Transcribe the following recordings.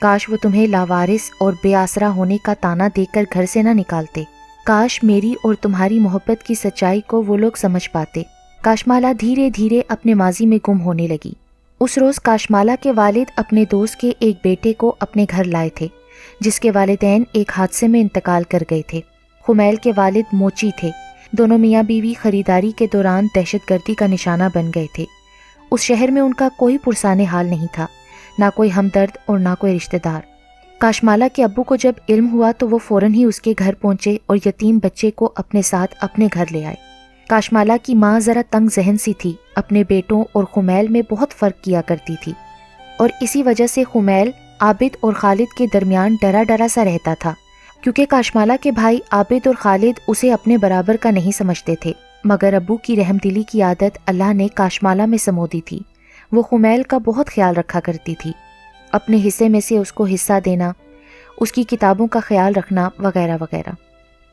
کاش وہ تمہیں لاوارث اور بے آسرا ہونے کا طعنہ دے کر گھر سے نہ نکالتے۔ کاش میری اور تمہاری محبت کی سچائی کو وہ لوگ سمجھ پاتے۔ کاشمالا دھیرے دھیرے اپنے ماضی میں گم ہونے لگی۔ اس روز کاشمالا کے والد اپنے دوست کے ایک بیٹے کو اپنے گھر لائے تھے، جس کے والدین ایک حادثے میں انتقال کر گئے تھے۔ خمیل کے والد موچی تھے۔ دونوں میاں بیوی خریداری کے دوران دہشت گردی کا نشانہ بن گئے تھے۔ اس شہر میں ان کا کوئی پرسان حال نہیں تھا، نہ کوئی ہمدرد اور نہ کوئی رشتہ دار۔ کاشمالا کے ابو کو جب علم ہوا تو وہ فوراً ہی اس کے گھر پہنچے اور یتیم بچے کو اپنے ساتھ اپنے گھر لے آئے۔ کاشمالا کی ماں ذرا تنگ ذہن سی تھی، اپنے بیٹوں اور خمیل میں بہت فرق کیا کرتی تھی، اور اسی وجہ سے خمیل عابد اور خالد کے درمیان ڈرا ڈرا سا رہتا تھا، کیونکہ کاشمالا کے بھائی عابد اور خالد اسے اپنے برابر کا نہیں سمجھتے تھے، مگر ابو کی رحم دلی کی عادت اللہ نے کاشمالا میں سمو دی تھی۔ وہ خمیل کا بہت خیال رکھا کرتی تھی، اپنے حصے میں سے اس کو حصہ دینا، اس کی کتابوں کا خیال رکھنا وغیرہ وغیرہ۔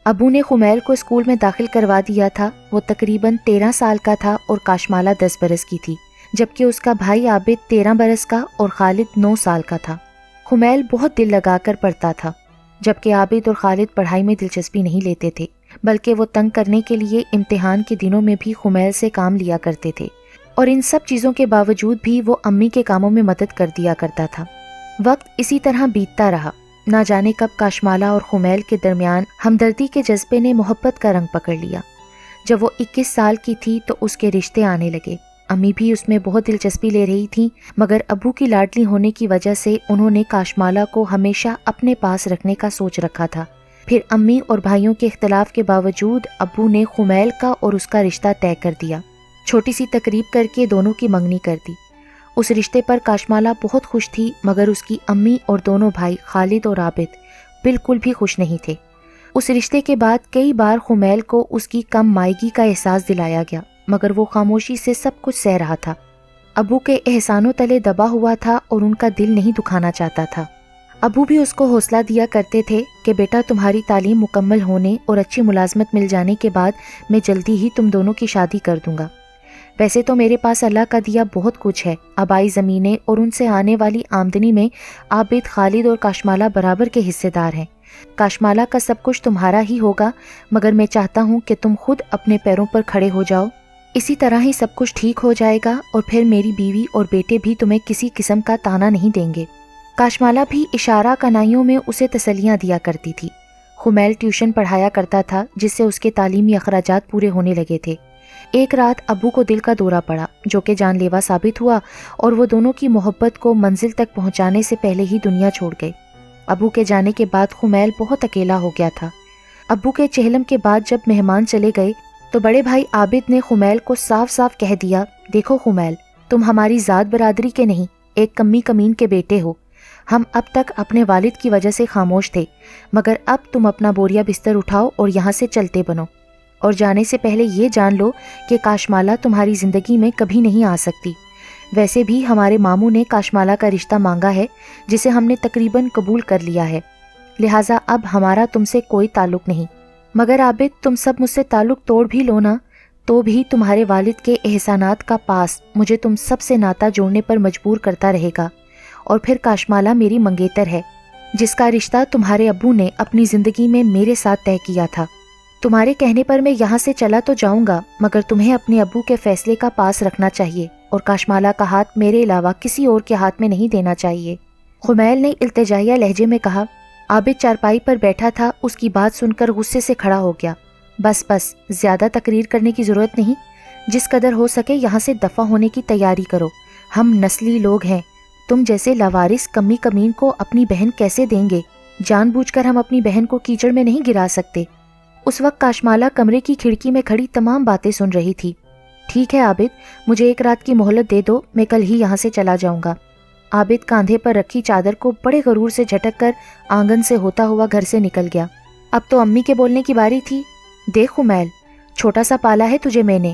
ابو نے خمیل کو اسکول میں داخل کروا دیا تھا۔ وہ تقریباً 13 سال کا تھا اور کاشمالا 10 برس کی تھی، جبکہ اس کا بھائی عابد 13 برس کا اور خالد 9 سال کا تھا۔ خمیل بہت دل لگا کر پڑھتا تھا، جبکہ عابد اور خالد پڑھائی میں دلچسپی نہیں لیتے تھے، بلکہ وہ تنگ کرنے کے لیے امتحان کے دنوں میں بھی خمیل سے کام لیا کرتے تھے، اور ان سب چیزوں کے باوجود بھی وہ امی کے کاموں میں مدد کر دیا کرتا تھا۔ وقت اسی طرح بیتتا رہا۔ نہ جانے کب کاشمالا اور خمیل کے درمیان ہمدردی کے جذبے نے محبت کا رنگ پکڑ لیا۔ جب وہ 21 سال کی تھی تو اس کے رشتے آنے لگے۔ امی بھی اس میں بہت دلچسپی لے رہی تھیں، مگر ابو کی لاڈلی ہونے کی وجہ سے انہوں نے کاشمالا کو ہمیشہ اپنے پاس رکھنے کا سوچ رکھا تھا۔ پھر امی اور بھائیوں کے اختلاف کے باوجود ابو نے خمیل کا اور اس کا رشتہ طے کر دیا۔ چھوٹی سی تقریب کر کے دونوں کی منگنی کر دی۔ اس رشتے پر کاشمالا بہت خوش تھی، مگر اس کی امی اور دونوں بھائی خالد اور عابد بالکل بھی خوش نہیں تھے۔ اس رشتے کے بعد کئی بار خمیل کو اس کی کم مائیگی کا احساس دلایا گیا، مگر وہ خاموشی سے سب کچھ سہ رہا تھا۔ ابو کے احسانوں تلے دبا ہوا تھا اور ان کا دل نہیں دکھانا چاہتا تھا۔ ابو بھی اس کو حوصلہ دیا کرتے تھے کہ بیٹا، تمہاری تعلیم مکمل ہونے اور اچھی ملازمت مل جانے کے بعد میں جلدی ہی تم دونوں کی شادی کر دوں گا۔ ویسے تو میرے پاس اللہ کا دیا بہت کچھ ہے، آبائی زمینیں اور ان سے آنے والی آمدنی میں عابد، خالد اور کاشمالا برابر کے حصے دار ہیں۔ کاشمالا کا سب کچھ تمہارا ہی ہوگا، مگر میں چاہتا ہوں کہ تم خود اپنے پیروں پر کھڑے ہو جاؤ۔ اسی طرح ہی سب کچھ ٹھیک ہو جائے گا، اور پھر میری بیوی اور بیٹے بھی تمہیں کسی قسم کا طعنہ نہیں دیں گے۔ کاشمالا بھی اشارہ کنائیوں میں اسے تسلیاں دیا کرتی تھی۔ خمیل ٹیوشن پڑھایا کرتا تھا، جس سے اس کے تعلیمی اخراجات پورے ہونے لگے تھے۔ ایک رات ابو کو دل کا دورہ پڑا، جو کہ جان لیوا ثابت ہوا، اور وہ دونوں کی محبت کو منزل تک پہنچانے سے پہلے ہی دنیا چھوڑ گئے۔ ابو کے جانے کے بعد خمیل بہت اکیلا ہو گیا تھا۔ ابو کے چہلم کے بعد جب مہمان چلے گئے تو بڑے بھائی عابد نے خمیل کو صاف صاف کہہ دیا، دیکھو خمیل، تم ہماری ذات برادری کے نہیں، ایک کمی کمین کے بیٹے ہو۔ ہم اب تک اپنے والد کی وجہ سے خاموش تھے، مگر اب تم اپنا بوریا بستر اٹھاؤ اور یہاں سے چلتے بنو، اور جانے سے پہلے یہ جان لو کہ کاشمالا تمہاری زندگی میں کبھی نہیں آ سکتی۔ ویسے بھی ہمارے ماموں نے کاشمالا کا رشتہ مانگا ہے، جسے ہم نے تقریباً قبول کر لیا ہے، لہٰذا اب ہمارا تم سے کوئی تعلق نہیں۔ مگر عابد، تم سب مجھ سے تعلق توڑ بھی لو نا، تو بھی تمہارے والد کے احسانات کا پاس مجھے تم سب سے ناتا جوڑنے پر مجبور کرتا رہے گا۔ اور پھر کاشمالا میری منگیتر ہے، جس کا رشتہ تمہارے ابو نے اپنی زندگی میں میرے ساتھ طے کیا تھا۔ تمہارے کہنے پر میں یہاں سے چلا تو جاؤں گا، مگر تمہیں اپنے ابو کے فیصلے کا پاس رکھنا چاہیے، اور کاشمالا کا ہاتھ میرے علاوہ کسی اور کے ہاتھ میں نہیں دینا چاہیے۔ خمیل نے التجائیہ لہجے میں کہا۔ عابد چارپائی پر بیٹھا تھا، اس کی بات سن کر غصے سے کھڑا ہو گیا۔ بس بس، زیادہ تقریر کرنے کی ضرورت نہیں، جس قدر ہو سکے یہاں سے دفع ہونے کی تیاری کرو۔ ہم نسلی لوگ ہیں، تم جیسے لاوارث کمی کمین کو اپنی بہن کیسے دیں گے؟ جان بوجھ کر ہم اپنی بہن کو کیچڑ میں نہیں گرا سکتے۔ اس وقت کاشمالا کمرے کی کھڑکی میں کھڑی تمام باتیں سن رہی تھی۔ ٹھیک ہے عابد، مجھے ایک رات کی مہلت دے دو، میں کل ہی یہاں سے چلا جاؤں گا۔ عابد کاندھے پر رکھی چادر کو بڑے غرور سے جھٹک کر آنگن سے ہوتا ہوا گھر سے نکل گیا۔ اب تو امی کے بولنے کی باری تھی۔ دیکھ خمیل، چھوٹا سا پالا ہے تجھے میں نے،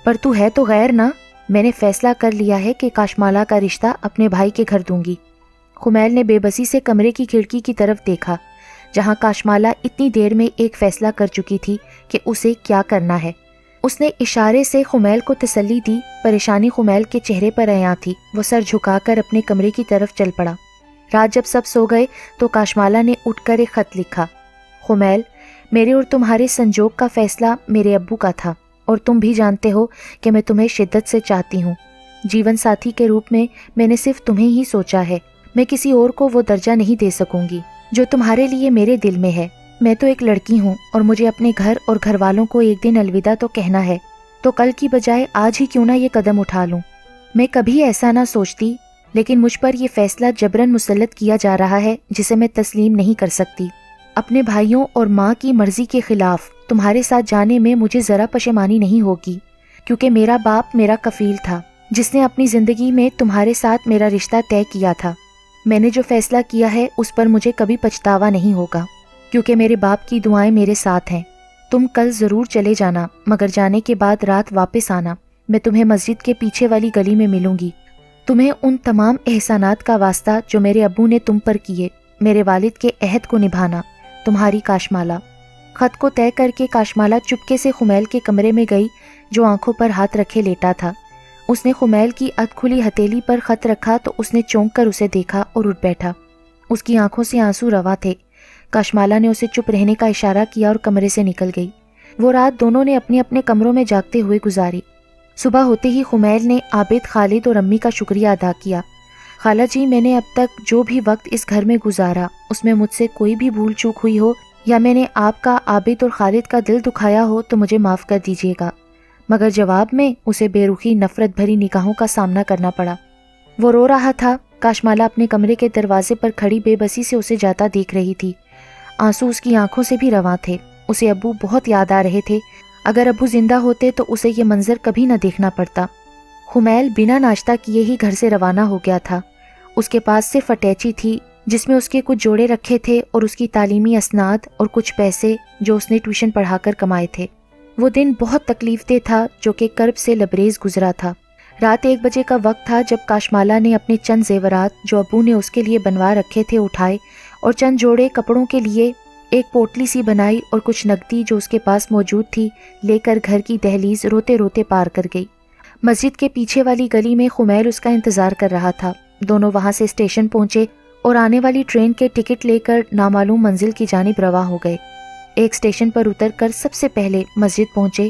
پر تو ہے تو غیر نا۔ میں نے فیصلہ کر لیا ہے کہ کاشمالا کا رشتہ اپنے بھائی کے گھر دوں گی۔ خمیل نے بے بسی سے کمرے کی کھڑکی کی طرف دیکھا، جہاں کاشمالا اتنی دیر میں ایک فیصلہ کر چکی تھی کہ اسے کیا کرنا ہے۔ اس نے اشارے سے خمیل کو تسلی دی۔ پریشانی خمیل کے چہرے پر عیاں تھی۔ وہ سر جھکا کر اپنے کمرے کی طرف چل پڑا۔ رات جب سب سو گئے تو کاشمالا نے اٹھ کر ایک خط لکھا: خمیل، میرے اور تمہارے سنجوگ کا فیصلہ میرے ابو کا تھا، اور تم بھی جانتے ہو کہ میں تمہیں شدت سے چاہتی ہوں۔ جیون ساتھی کے روپ میں نے صرف تمہیں ہی سوچا ہے، میں کسی اور کو وہ درجہ نہیں دے سکوں گی جو تمہارے لیے میرے دل میں ہے۔ میں تو ایک لڑکی ہوں اور مجھے اپنے گھر اور گھر والوں کو ایک دن الوداع تو کہنا ہے، تو کل کی بجائے آج ہی کیوں نہ یہ قدم اٹھا لوں۔ میں کبھی ایسا نہ سوچتی، لیکن مجھ پر یہ فیصلہ جبراً مسلط کیا جا رہا ہے جسے میں تسلیم نہیں کر سکتی۔ اپنے بھائیوں اور ماں کی مرضی کے خلاف تمہارے ساتھ جانے میں مجھے ذرا پشیمانی نہیں ہوگی، کیونکہ میرا باپ میرا کفیل تھا جس نے اپنی زندگی میں تمہارے ساتھ میرا رشتہ طے کیا تھا۔ میں نے جو فیصلہ کیا ہے اس پر مجھے کبھی پچھتاوا نہیں ہوگا، کیونکہ میرے باپ کی دعائیں میرے ساتھ ہیں۔ تم کل ضرور چلے جانا، مگر جانے کے بعد رات واپس آنا۔ میں تمہیں مسجد کے پیچھے والی گلی میں ملوں گی۔ تمہیں ان تمام احسانات کا واسطہ جو میرے ابو نے تم پر کیے، میرے والد کے عہد کو نبھانا۔ تمہاری کاشمالا۔ خط کو طے کر کے کاشمالا چپکے سے خمیل کے کمرے میں گئی جو آنکھوں پر ہاتھ رکھے لیٹا تھا۔ اس نے خمیل کی ادھ کھلی ہتھیلی پر خط رکھا تو اس نے چونک کر اسے دیکھا اور اٹھ بیٹھا۔ اس کی آنکھوں سے آنسو رواں تھے۔ کاشمالا نے اسے چپ رہنے کا اشارہ کیا اور کمرے سے نکل گئی۔ وہ رات دونوں نے اپنے اپنے کمروں میں جاگتے ہوئے گزاری۔ صبح ہوتے ہی خمیل نے عابد، خالد اور امی کا شکریہ ادا کیا۔ خالہ جی، میں نے اب تک جو بھی وقت اس گھر میں گزارا اس میں مجھ سے کوئی بھی بھول چوک ہوئی ہو یا میں نے آپ کا، عابد اور خالد کا دل دکھایا ہو تو مجھے معاف کر دیجیے گا۔ مگر جواب میں اسے بے رخی، نفرت بھری نگاہوں کا سامنا کرنا پڑا۔ وہ رو رہا تھا۔ کاشمالا اپنے کمرے کے دروازے پر کھڑی بے بسی سے اسے جاتا دیکھ رہی تھی۔ آنسو اس کی آنکھوں سے بھی رواں تھے۔ اسے ابو بہت یاد آ رہے تھے۔ اگر ابو زندہ ہوتے تو اسے یہ منظر کبھی نہ دیکھنا پڑتا۔ خمیل بنا ناشتہ کیے ہی گھر سے روانہ ہو گیا تھا۔ اس کے پاس صرف اٹیچی تھی جس میں اس کے کچھ جوڑے رکھے تھے اور اس کی تعلیمی اسناد اور کچھ پیسے جو اس نے ٹیوشن پڑھا کر کمائے تھے۔ وہ دن بہت تکلیف دہ تھا جو کہ کرب سے لبریز گزرا تھا۔ رات 1 بجے کا وقت تھا جب کاشمالا نے اپنے چند زیورات جو ابو نے اس کے لیے بنوا رکھے تھے اٹھائے اور چند جوڑے کپڑوں کے لیے ایک پوٹلی سی بنائی اور کچھ نقدی جو اس کے پاس موجود تھی لے کر گھر کی دہلیز روتے روتے پار کر گئی۔ مسجد کے پیچھے والی گلی میں خمیل اس کا انتظار کر رہا تھا۔ دونوں وہاں سے اسٹیشن پہنچے اور آنے والی ٹرین کے ٹکٹ لے کر نامعلوم منزل کی جانب رواں ہو گئے۔ ایک اسٹیشن پر اتر کر سب سے پہلے مسجد پہنچے۔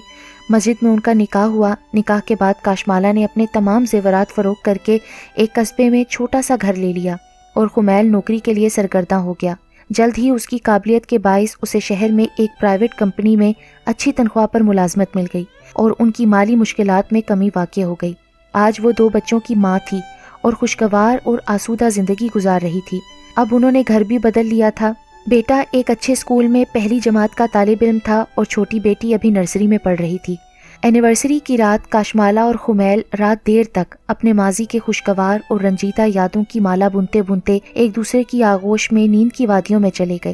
مسجد میں ان کا نکاح ہوا۔ نکاح کے بعد کاشمالا نے اپنے تمام زیورات فروخت کر کے ایک قصبے میں چھوٹا سا گھر لے لیا اور خمیل نوکری کے لیے سرگرداں ہو گیا۔ جلد ہی اس کی قابلیت کے باعث اسے شہر میں ایک پرائیویٹ کمپنی میں اچھی تنخواہ پر ملازمت مل گئی اور ان کی مالی مشکلات میں کمی واقع ہو گئی۔ آج وہ 2 بچوں کی ماں تھی اور خوشگوار اور آسودہ زندگی گزار رہی تھی۔ اب انہوں نے گھر بھی بدل لیا تھا۔ بیٹا ایک اچھے اسکول میں پہلی جماعت کا طالب علم تھا اور چھوٹی بیٹی ابھی نرسری میں پڑھ رہی تھی۔ اینیورسری کی رات کاشمالا اور خمیل رات دیر تک اپنے ماضی کے خوشگوار اور رنجیدہ یادوں کی مالا بنتے بنتے ایک دوسرے کی آغوش میں نیند کی وادیوں میں چلے گئے۔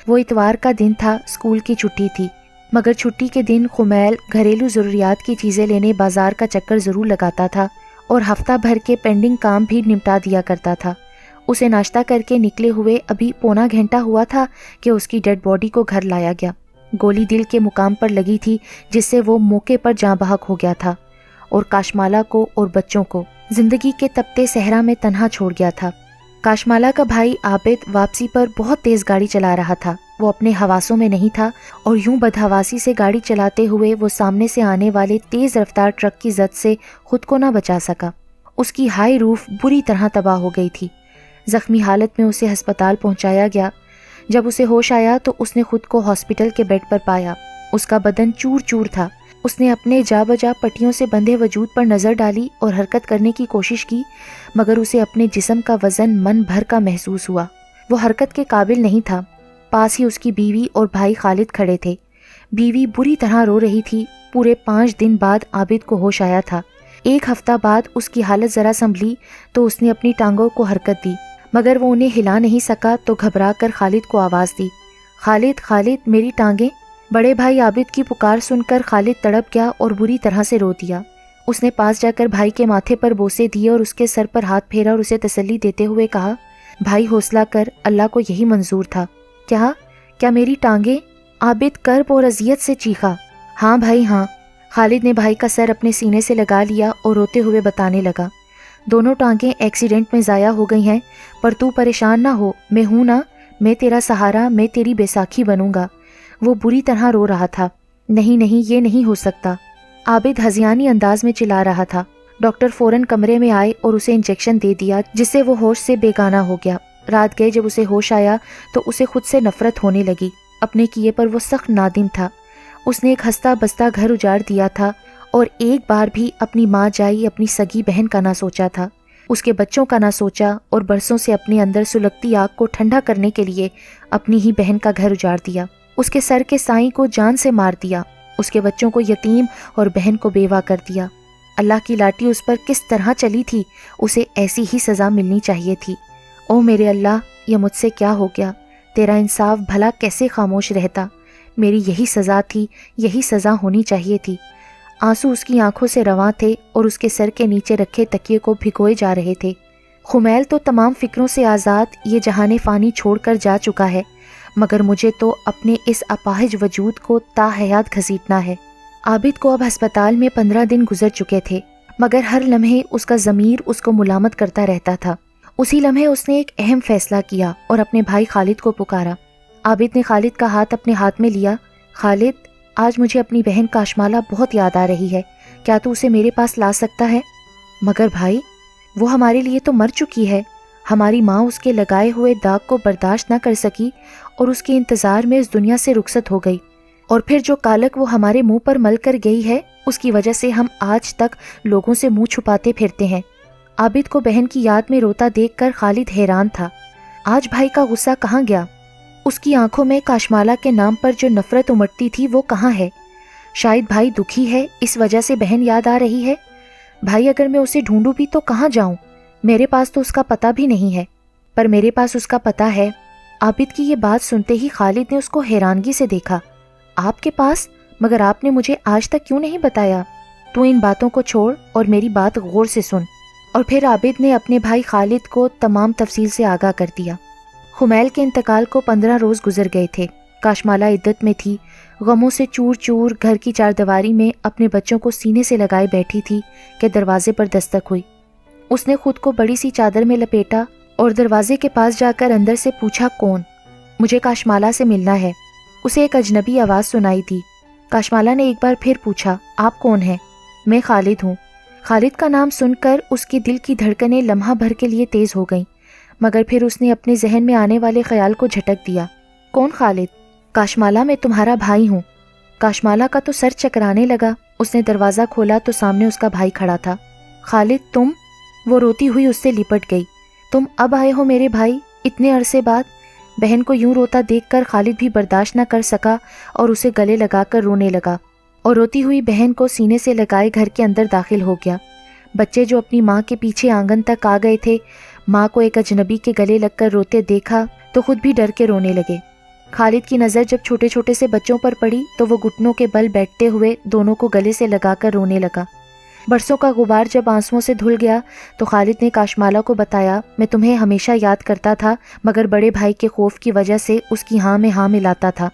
وہ اتوار کا دن تھا، اسکول کی چھٹی تھی، مگر چھٹی کے دن خمیل گھریلو ضروریات کی چیزیں لینے بازار کا چکر ضرور لگاتا تھا اور ہفتہ بھر کے پینڈنگ کام بھی نمٹا دیا کرتا تھا۔ اسے ناشتہ کر کے نکلے ہوئے ابھی پونا گھنٹہ ہوا تھا کہ اس کی ڈیڈ باڈی کو گھر لایا گیا۔ گولی دل کے مقام پر لگی تھی جس سے وہ موقع پر جاں بحق ہو گیا تھا اور کاشمالا کو اور بچوں کو زندگی کے تپتے صحرا میں تنہا چھوڑ گیا تھا۔ کاشمالا کا بھائی عابد واپسی پر بہت تیز گاڑی چلا رہا تھا۔ وہ اپنے حواسوں میں نہیں تھا اور یوں بدحواسی سے گاڑی چلاتے ہوئے وہ سامنے سے آنے والے تیز رفتار ٹرک کی زد سے خود کو نہ بچا سکا۔ اس کی ہائی روف بری طرح تباہ ہو گئی تھی۔ زخمی حالت میں اسے ہسپتال پہنچایا گیا۔ جب اسے ہوش آیا تو اس نے خود کو ہاسپٹل کے بیڈ پر پایا۔ اس کا بدن چور چور تھا۔ اس نے اپنے جا بجا پٹیوں سے بندھے وجود پر نظر ڈالی اور حرکت کرنے کی کوشش کی، مگر اسے اپنے جسم کا وزن من بھر کا محسوس ہوا۔ وہ حرکت کے قابل نہیں تھا۔ پاس ہی اس کی بیوی اور بھائی خالد کھڑے تھے۔ بیوی بری طرح رو رہی تھی۔ پورے 5 دن بعد عابد کو ہوش آیا تھا۔ 1 ہفتہ بعد اس کی حالت ذرا سنبھلی تو اس نے اپنی ٹانگوں کو حرکت دی، مگر وہ انہیں ہلا نہیں سکا تو گھبرا کر خالد کو آواز دی، خالد خالد میری ٹانگیں۔ بڑے بھائی عابد کی پکار سن کر خالد تڑپ گیا اور بری طرح سے رو دیا۔ اس نے پاس جا کر بھائی کے ماتھے پر بوسے دیے اور اس کے سر پر ہاتھ پھیرا اور اسے تسلی دیتے ہوئے کہا، بھائی حوصلہ کر، اللہ کو یہی منظور تھا۔ کیا میری ٹانگیں؟ عابد کرب اور اذیت سے چیخا۔ ہاں بھائی ہاں۔ خالد نے بھائی کا سر اپنے سینے سے لگا لیا اور روتے ہوئے بتانے لگا، دونوں ٹانگیں ایکسیڈنٹ میں ضائع ہو گئی ہیں، پر تو پریشان نہ ہو، میں ہوں نا، میں تیرا سہارا، میں تیری بیساکھی بنوں گا۔ وہ بری طرح رو رہا تھا۔ نہیں نہیں، یہ نہیں ہو سکتا، عابد ہذیانی انداز میں چلا رہا تھا۔ ڈاکٹر فوراً کمرے میں آئے اور اسے انجیکشن دے دیا، جس سے وہ ہوش سے بیگانہ ہو گیا۔ رات گئے جب اسے ہوش آیا تو اسے خود سے نفرت ہونے لگی۔ اپنے کیے پر وہ سخت نادم تھا۔ اس نے ایک ہنستا بستا گھر اجاڑ دیا تھا اور ایک بار بھی اپنی ماں جائی اپنی سگی بہن کا نہ سوچا تھا، اس کے بچوں کا نہ سوچا، اور برسوں سے اپنے اندر سلگتی آگ کو ٹھنڈا کرنے کے لیے اپنی ہی بہن کا گھر اجاڑ دیا، اس کے سر کے سائیں کو جان سے مار دیا، اس کے بچوں کو یتیم اور بہن کو بیوہ کر دیا۔ اللہ کی لاٹھی اس پر کس طرح چلی تھی، اسے ایسی ہی سزا ملنی چاہیے تھی۔ او میرے اللہ، یہ مجھ سے کیا ہو گیا؟ تیرا انصاف بھلا کیسے خاموش رہتا؟ میری یہی سزا تھی، یہی سزا ہونی چاہیے تھی۔ آنسو اس کی آنکھوں سے رواں تھے اور اس کے سر کے نیچے رکھے تکیے کو بھگوئے جا رہے تھے۔ خمیل تو تمام فکروں سے آزاد یہ جہان فانی چھوڑ کر جا چکا ہے، مگر مجھے تو اپنے اس اپاہج وجود کو تا حیات گھسیٹنا ہے۔ عابد کو اب ہسپتال میں 15 دن گزر چکے تھے، مگر ہر لمحے اس کا ضمیر اس کو ملامت کرتا رہتا تھا۔ اسی لمحے اس نے ایک اہم فیصلہ کیا اور اپنے بھائی خالد کو پکارا۔ عابد نے خالد کا ہاتھ اپنے ہاتھ میں لیا۔ خالد، آج مجھے اپنی بہن کاشمالہ بہت یاد آ رہی ہے، کیا تو اسے میرے پاس لا سکتا ہے؟ مگر بھائی، وہ ہمارے لیے تو مر چکی ہے۔ ہماری ماں اس کے لگائے ہوئے داغ کو برداشت نہ کر سکی اور اس کے انتظار میں اس دنیا سے رخصت ہو گئی، اور پھر جو کالک وہ ہمارے منہ پر مل کر گئی ہے، اس کی وجہ سے ہم آج تک لوگوں سے منہ چھپاتے پھرتے ہیں۔ عابد کو بہن کی یاد میں روتا دیکھ کر خالد حیران تھا۔ آج بھائی کا غصہ کہاں گیا؟ اس کی آنکھوں میں کاشمالہ کے نام پر جو نفرت امٹتی تھی وہ کہاں ہے؟ شاید بھائی دکھی ہے، اس وجہ سے بہن یاد آ رہی ہے۔ بھائی، اگر میں اسے ڈھونڈوں بھی تو کہاں جاؤں؟ میرے پاس تو اس کا پتہ بھی نہیں ہے۔ پر میرے پاس اس کا پتہ ہے۔ عابد کی یہ بات سنتے ہی خالد نے اس کو حیرانگی سے دیکھا۔ آپ کے پاس؟ مگر آپ نے مجھے آج تک کیوں نہیں بتایا؟ تو ان باتوں کو چھوڑ اور میری بات غور سے سن۔ اور پھر عابد نے اپنے بھائی خالد کو تمام تفصیل سے آگاہ کر دیا۔ خمیل کے انتقال کو 15 روز گزر گئے تھے۔ کاشمالہ عدت میں تھی، غموں سے چور چور گھر کی چاردیواری میں اپنے بچوں کو سینے سے لگائے بیٹھی تھی کہ دروازے پر دستک ہوئی۔ اس نے خود کو بڑی سی چادر میں لپیٹا اور دروازے کے پاس جا کر اندر سے پوچھا، کون؟ مجھے کاشمالہ سے ملنا ہے۔ اسے ایک اجنبی آواز سنائی دی۔ کاشمالہ نے ایک بار پھر پوچھا، آپ کون ہیں؟ میں خالد ہوں۔ خالد کا نام سن کر اس کے دل کی دھڑکنیں لمحہ بھر کے لیے تیز ہو گئیں، مگر پھر اس نے اپنے ذہن میں آنے والے خیال کو جھٹک دیا۔ کون خالد؟ کاشمالہ، میں تمہارا بھائی ہوں۔ کاشمالہ کا تو سر چکرانے لگا۔ اس نے دروازہ کھولا تو سامنے اس کا بھائی کھڑا تھا۔ خالد، تم؟ وہ روتی ہوئی اس سے لپٹ گئی۔ تم اب آئے ہو میرے بھائی، اتنے عرصے بعد؟ بہن کو یوں روتا دیکھ کر خالد بھی برداشت نہ کر سکا اور اسے گلے لگا کر رونے لگا، اور روتی ہوئی بہن کو سینے سے لگائے گھر کے اندر داخل ہو گیا۔ بچے جو اپنی ماں کے پیچھے آنگن تک آ گئے تھے، ماں کو ایک اجنبی کے گلے لگ کر روتے دیکھا تو خود بھی ڈر کے رونے لگے۔ خالد کی نظر جب چھوٹے چھوٹے سے بچوں پر پڑی تو وہ گھٹنوں کے بل بیٹھتے ہوئے دونوں کو گلے سے لگا کر رونے لگا۔ برسوں کا غبار جب آنسوؤں سے دھل گیا تو خالد نے کاشمالہ کو بتایا، میں تمہیں ہمیشہ یاد کرتا تھا، مگر بڑے بھائی کے خوف کی وجہ سے اس کی ہاں میں ہاں ملاتا تھا،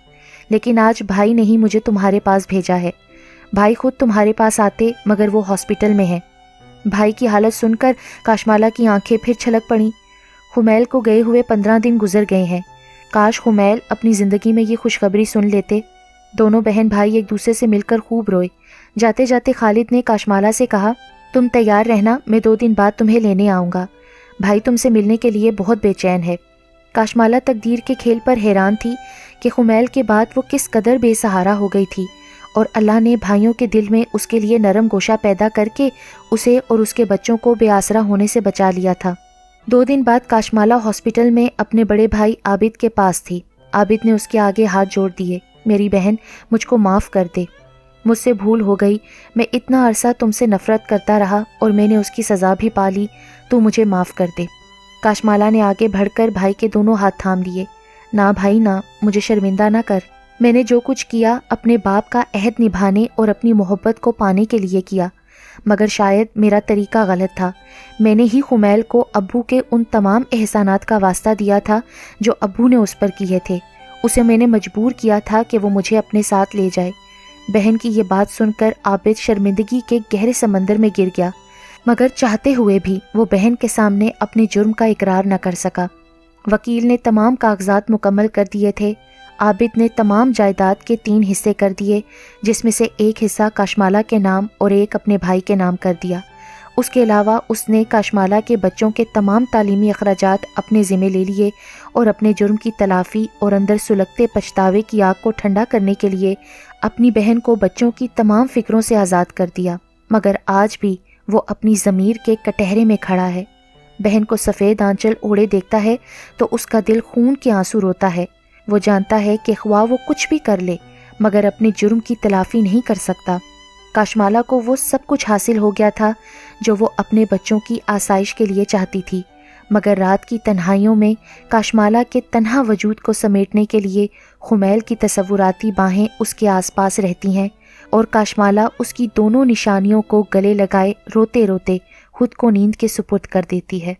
لیکن آج بھائی نے ہی مجھے تمہارے پاس بھیجا ہے۔ بھائی خود تمہارے پاس آتے، مگر وہ ہاسپٹل میں ہے۔ بھائی کی حالت سن کر کاشمالہ کی آنکھیں پھر چھلک پڑیں۔ خمیل کو گئے ہوئے 15 دن گزر گئے ہیں۔ کاش خمیل اپنی زندگی میں یہ خوشخبری سن لیتے۔ دونوں بہن بھائی ایک دوسرے سے مل کر خوب روئے۔ جاتے جاتے خالد نے کاشمالہ سے کہا، تم تیار رہنا، میں 2 دن بعد تمہیں لینے آؤں گا۔ بھائی تم سے ملنے کے لیے بہت بے چین ہے۔ کاشمالہ تقدیر کے کھیل پر حیران تھی کہ خمیل کے بعد وہ کس قدر بے سہارا ہو گئی تھی، اور اللہ نے بھائیوں کے دل میں اس کے لیے نرم گوشہ پیدا کر کے اسے اور اس کے بچوں کو بے آسرا ہونے سے بچا لیا تھا۔ 2 دن بعد کاشمالہ ہاسپٹل میں اپنے بڑے بھائی عابد کے پاس تھی۔ عابد نے اس کے آگے ہاتھ جوڑ دیے، میری بہن، مجھ کو معاف کر دے، مجھ سے بھول ہو گئی، میں اتنا عرصہ تم سے نفرت کرتا رہا اور میں نے اس کی سزا بھی پا لی، تو مجھے معاف کر دے۔ کاشمالہ نے آگے بڑھ کر بھائی کے دونوں ہاتھ تھام لیے۔ نہ بھائی نہ، مجھے شرمندہ نہ کر، میں نے جو کچھ کیا اپنے باپ کا عہد نبھانے اور اپنی محبت کو پانے کے لیے کیا، مگر شاید میرا طریقہ غلط تھا۔ میں نے ہی خمیل کو ابو کے ان تمام احسانات کا واسطہ دیا تھا جو ابو نے اس پر کیے تھے، اسے میں نے مجبور کیا تھا کہ وہ مجھے اپنے ساتھ لے جائے۔ بہن کی یہ بات سن کر عابد شرمندگی کے گہرے سمندر میں گر گیا۔ مگر چاہتے ہوئے بھی وہ بہن کے سامنے اپنے جرم کا اقرار نہ کر سکا۔ وکیل نے تمام کاغذات مکمل کر دیے تھے۔ عابد نے تمام جائیداد کے 3 حصے کر دیے، جس میں سے ایک حصہ کاشمالہ کے نام اور ایک اپنے بھائی کے نام کر دیا۔ اس کے علاوہ اس نے کاشمالہ کے بچوں کے تمام تعلیمی اخراجات اپنے ذمہ لے لیے اور اپنے جرم کی تلافی اور اندر سلگتے پچھتاوے کی آگ کو ٹھنڈا کرنے کے لیے اپنی بہن کو بچوں کی تمام فکروں سے آزاد کر دیا۔ مگر آج بھی وہ اپنی ضمیر کے کٹہرے میں کھڑا ہے۔ بہن کو سفید آنچل اوڑے دیکھتا ہے تو اس کا دل خون کے آنسو روتا ہے۔ وہ جانتا ہے کہ خواہ وہ کچھ بھی کر لے مگر اپنے جرم کی تلافی نہیں کر سکتا۔ کاشمالہ کو وہ سب کچھ حاصل ہو گیا تھا جو وہ اپنے بچوں کی آسائش کے لیے چاہتی تھی، مگر رات کی تنہائیوں میں کاشمالہ کے تنہا وجود کو سمیٹنے کے لیے خمیل کی تصوراتی باہیں اس کے آس پاس رہتی ہیں اور کاشمالہ اس کی دونوں نشانیوں کو گلے لگائے روتے روتے خود کو نیند کے سپرد کر دیتی ہے۔